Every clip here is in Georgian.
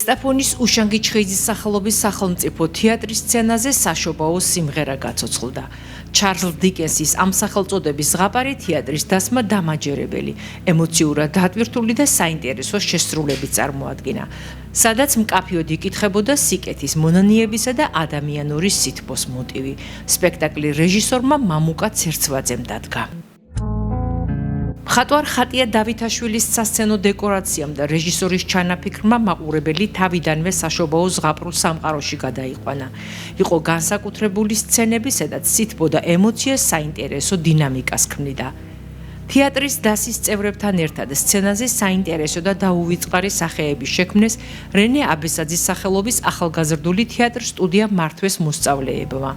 სტაფონის უშანგი ჩხეიძის სახელობის სახელმწიფო თეატრის სცენაზე საშობაო სიმღერა გაცოცხლდა. ჩარლზ დიკენსის ამ სახელწოდების ზღაპარი თეატრის დასმა დამაჯერებელი, ემოციურად დატვირთული და საინტერესო შესრულებით წარმოადგინა, სადაც მკაფიოდ იკითხებოდა სიკეთის, მონანიებისა და ადამიანური სითბოს მოტივი. სპექტაკლი რეჟისორმა მამუკა ცერცვაძემ დადგა. მხატვარ ხატია დავითაშვილის სასცენო დეკორაციამ და რეჟისორის ჩანაფიქრმა მაყურებელი თავიდანვე საშობაო ზღაპრულ სამყაროში გადაიყვანა. იყო განსაკუთრებული სცენები, სადაც სითბო და ემოცია საინტერესო დინამიკას ქმნიდა. თეატრის დასის წევრებთან ერთად სცენაზე საინტერესო და დაუვიწყარი სახეები შექმნეს რენე აბესაძის სახელობის ახალგაზრდული თეატრ სტუდია მართვეს მოსწავლეებმა.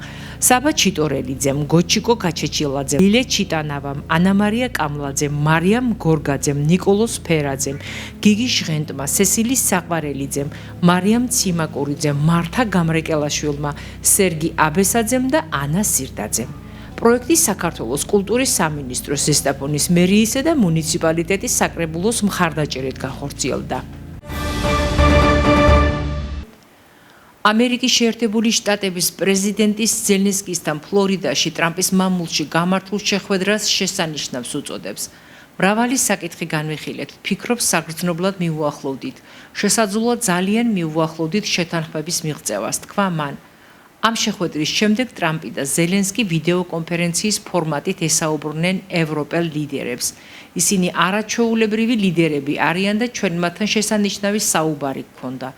საბა ჩიტორელიძემ, გოჩიკო გაჩეჩილაძემ, ლილე ჩიტანავამ, ანამარია კამლაძემ, მარიამ გორგაძემ, ნიკოლოს ფერაძემ, გიგი ჟღენტმა, სესილი საყვარელიძემ, მარიამ ციმაკურიძემ, მართა გამრეკელაშვილმა, სერგი აბესაძემ და ანა სირდაძემ. პროექტი საქართველოს კულტურის სამინისტროს, ზესტაფონის მერიისა და მუნიციპალიტეტის საკრებულოს მხარდაჭერით განხორციელდა. ამერიკის შეერთებული შტატების პრეზიდენტის ზელენსკისთან ფლორიდაში ტრამპის მამულში გამართულ შეხვედრას შესანიშნავს უწოდებს. მრავალი საკითხი განვიხილეთ, ვფიქრობ საგრძნობლად მიუახლოვდით. შესაძლოა ძალიან მიუახლოვდით შეთანხმების მიღწევას, თქვა მან. ამ შეხვედრის შემდეგ ტრამპი და ზელენსკი ვიდეო კონფერენციის ფორმატით ესაუბრნენ ევროპელ ლიდერებს. ისინი არაჩვეულებრივი ლიდერები არიან და ჩვენ მათთან შესანიშნავი საუბარი გქონდა.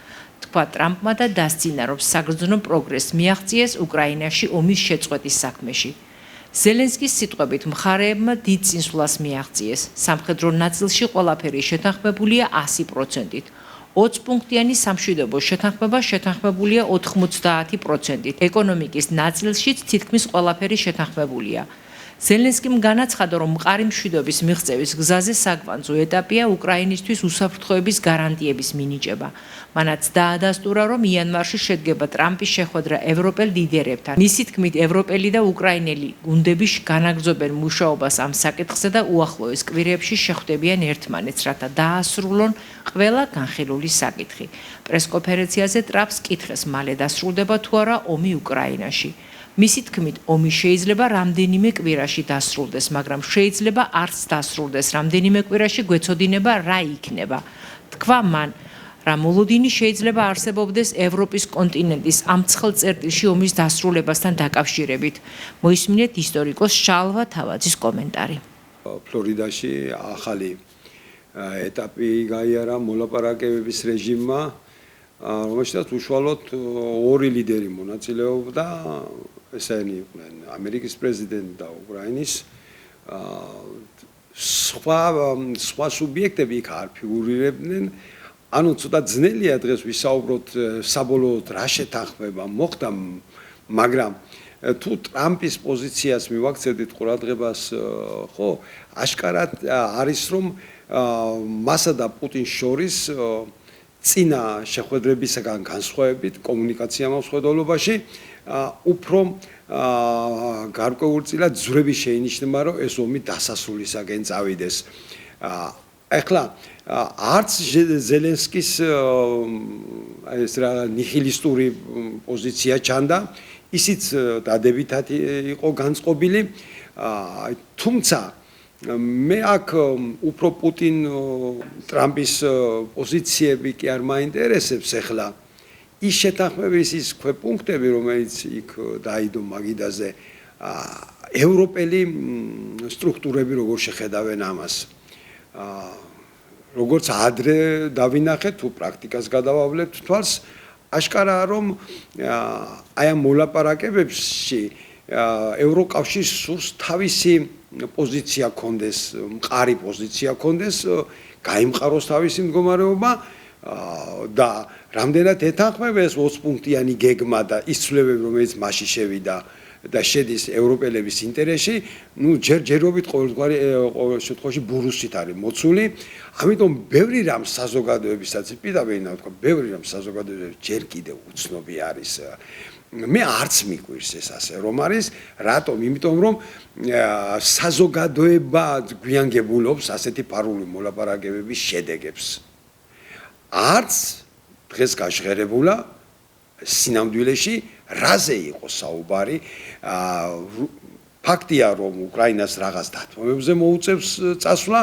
თქვა ტრამპმა და დასძინა, რომ საგრძნო პროგრესს მიაღწიეს უკრაინაში ომის შეწყვეტის საქმეში. ზელენსკის სიტყვებით მხარეებმა დიდ წინსვლას მიაღწიეს. სამხედრო ნაწილში ყველაფერი შეთანხმებულია 100%-ით. 20 პუნქტიანი სამშვიდობო შეთანხმება შეთანხმებულია 90%-ით. ეკონომიკის ნაწილშიც თითქმის ყველაფერი შეთანხმებულია. ზელენსკიმ განაცხადა, რომ მყარი მშვიდობის მიღწევის გზაზე საკვანძო ეტაპია უკრაინისთვის უსაფრთხოების გარანტიების მინიჭება. მანაც დაადასტურა, რომ იანვარში შედგება ტრამპის შეხვედრა ევროპელ ლიდერებთან. მისი თქმით, ევროპელი და უკრაინელი გუნდები განაგრძობენ მუშაობას ამ საკითხზე და უახლოეს კვირებში შეხვდებიან ერთმანეთს, რათა დაასრულონ ყველა განხილული საკითხი. პრესკონფერენციაზე ტრამპს კითხეს, მალე დასრულდება თუ არა ომი უკრაინაში. მისი თქმით, ომი შეიძლება რამდენიმე კვირაში დასრულდეს, მაგრამ შეიძლება არც დასრულდეს რამდენიმე კვირაში გვეცოდინება რა იქნება. თქვა მან, რა მოლოდინი შეიძლება არსებობდეს ევროპის კონტინენტის ამ ცხელ წერტილში ომის დასრულებასთან დაკავშირებით. მოისმინეთ ისტორიკოს შალვა თავაძის კომენტარი. ფლორიდაში ახალი ეტაპი გაიარა მოლაპარაკებების რეჟიმმა, რომელშიც უშუალოდ ორი ლიდერი მონაწილეობდა, ესენი იყვნენ ამერიკის პრეზიდენტი და უკრაინის სხვა სუბიექტები იქ არ ფიგურირებდნენ. ანუ ცოტა ძნელია დღეს ვისაუბროთ საბოლოოდ რა შეთანხმება მოხდა, მაგრამ თუ ტრამპის პოზიციას მივაქცევდით ყურადღებას, ხო, აშკარად არის, რომ მასა და პუტინს შორის წინა შეხვედრებისგან განსხვავებით კომუნიკაცია მსხვერპლობაში უფრო გარკვეულწილად ძვრები შეინიშნება, რომ ეს ომი დასასრულისაკენ წავიდეს. ეხლა არც ზელენსკის ეს რა ნიჰილისტური პოზიცია ჩანდა, ისიც დადებითად იყო განწყობილი, თუმცა მე აქ უფრო პუტინ ტრამპის პოზიციები კი არ მაინტერესებს ახლა. ის შეთანხმების ის ქვეპუნქტები, რომელიც იქ დაიდო მაგიდაზე, ევროპელი სტრუქტურები როგორ შეხედავენ ამას. როგორც ადრე დავინახეთ, თუ პრაქტიკას გადავავლებთ თვალს, აშკარაა, რომ აი ამ მოლაპარაკებებში ევროკავშირს სურს თავისი პოზიცია კონდეს, მყარი პოზიცია კონდეს, გაიმყაროს თავისი მდგომარეობა და რამდენად ეთანხმება ეს 20 პუნქტიანი გეგმა და ის ცვლილებები, რომელიც მასში შევიდა და შედის ევროპელების ინტერესში, ჯერჯერობით ყოველგვარი შემთხვევაში ბურუსით არის მოცული. ამიტომ ბევრი რამ საზოგადოებისაც პირდაპირ თქვა, ბევრი რამ საზოგადოებისაც ჯერ კიდევ უცნობი არის. მე არც მიგვირს ეს ასე რომ არის, რატომ? იმიტომ რომ საზოგადოება გვიანგებულობს ასეთი ფარული მოლაპარაკებების შედეგებს. არც დღეს გაჟღერებულა სინამდვილეში რაზე იყო საუბარი ფაქტია რომ უკრაინას რაღაც დათმობებზე მოუწევს წასვლა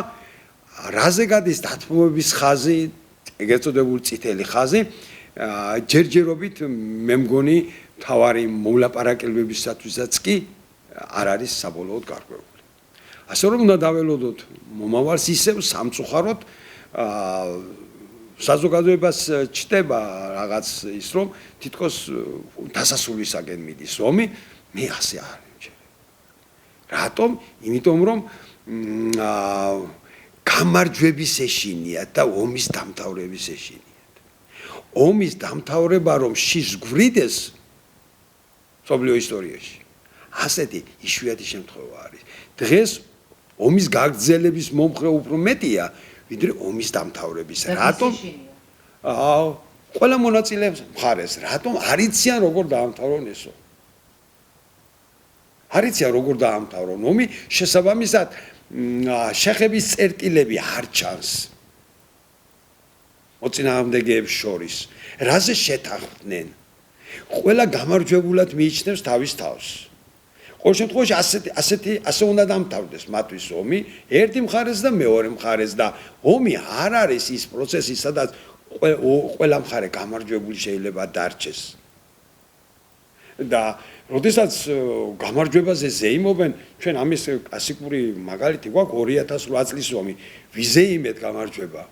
რაზე გადის დათმობების ხაზი ეგრეთ წოდებული წითელი ხაზი ჯერჯერობით მე მგონი თავარი მოვლაპარაკებებისათვისაც კი არ არის საბოლოოდ გარკვეული ასე რომ უნდა დაველოდოთ მომავალს ისევ სამწუხაროდ საზოგადოებას ჩდება რაღაც ის რომ თითქოს დასასრულისაკენ მიდის ომი მე ასე არ რატომ? იმიტომ რომ გამარჯვების ეშინიათ და ომის დამთავრების ეშინიათ. ომის დამთავრება რომ შიზგვრიდეს სოფლიო ისტორიაში. ასეთი იშვიათი შემთხვევა არის. დღეს ომის გაგრძელების მომხრე უფრო მეტია, ვიდრე ომის დამთავრების. რატომ? ყველა მონაწილეებს მხარეს, რატომ არიციან როგორ დაამთავრონ ეს ომი? არიციან როგორ დაამთავრონ ომი, შესაბამისად შეხების წერტილები არ ჩანს. მოწინააღმდეგეებს შორის, რაზე შეთანხმდნენ? ყველა გამარჯვებულად მიიჩნევს თავის თავს. ყოველ შემთხვევაში ასე უნდა დამთავრდეს მათთვის ომი, ერთი მხარეს და მეორე მხარეს და ომი არ არის ის პროცესი, სადაც ყველა მხარე გამარჯვებული შეიძლება დარჩეს. და როდესაც გამარჯვებაზე ზეიმობენ, ჩვენ ამის კლასიკური მაგალითი გვაქვს 2008 წლის ომი, ვიზეიმეთ გამარჯვება,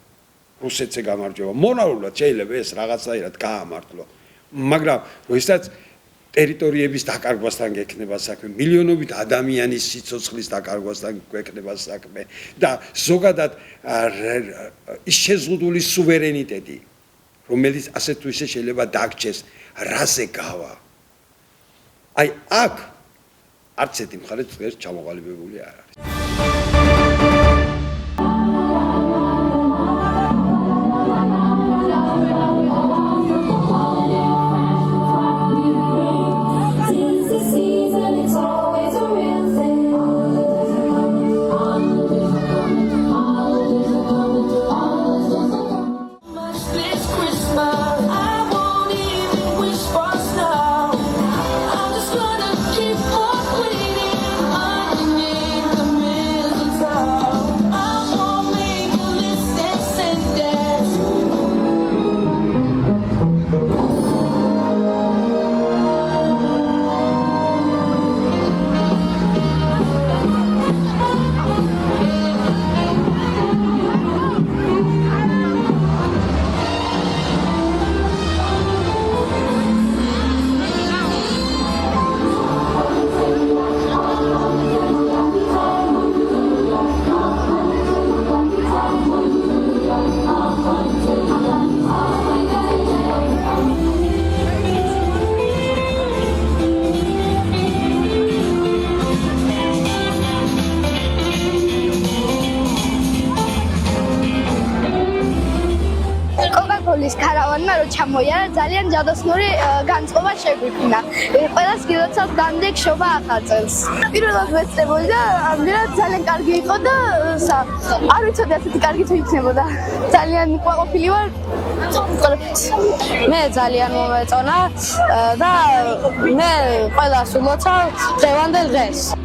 რუსეთზე გამარჯვება, მორალურად შეიძლება ეს რაღაცაირად გაამართლო, მაგრამ როდესაც ტერიტორიების დაკარგვასთან გექნება საქმე, მილიონობით ადამიანის სიცოცხლის დაკარგვასთან გექნება საქმე და ზოგადად ის შეზღუდული სუვერენიტეტი, რომელიც ასე თუ ისე შეიძლება დაგჭეს, რაზე გავა? აი აქ არც ერთი მხარე დღეს ჩამოყალიბებული არ არის. ქარავანმა რო ჩამოიარა ძალიან ჯადოსნური განწყობა შეგვიქმნა. ყველას გილოცავთ გამდიგ შობა ახალწელს. პირველად ვეცდებოდი და ამდენად ძალიან კარგი იყო და არ ვიცოდი ასეთი კარგი თუ იქნებოდა. ძალიან ყვაყოფილი ვარ. მე ძალიან მომეწონა და მე ყველას ულოცავ დღევანდელ დღეს.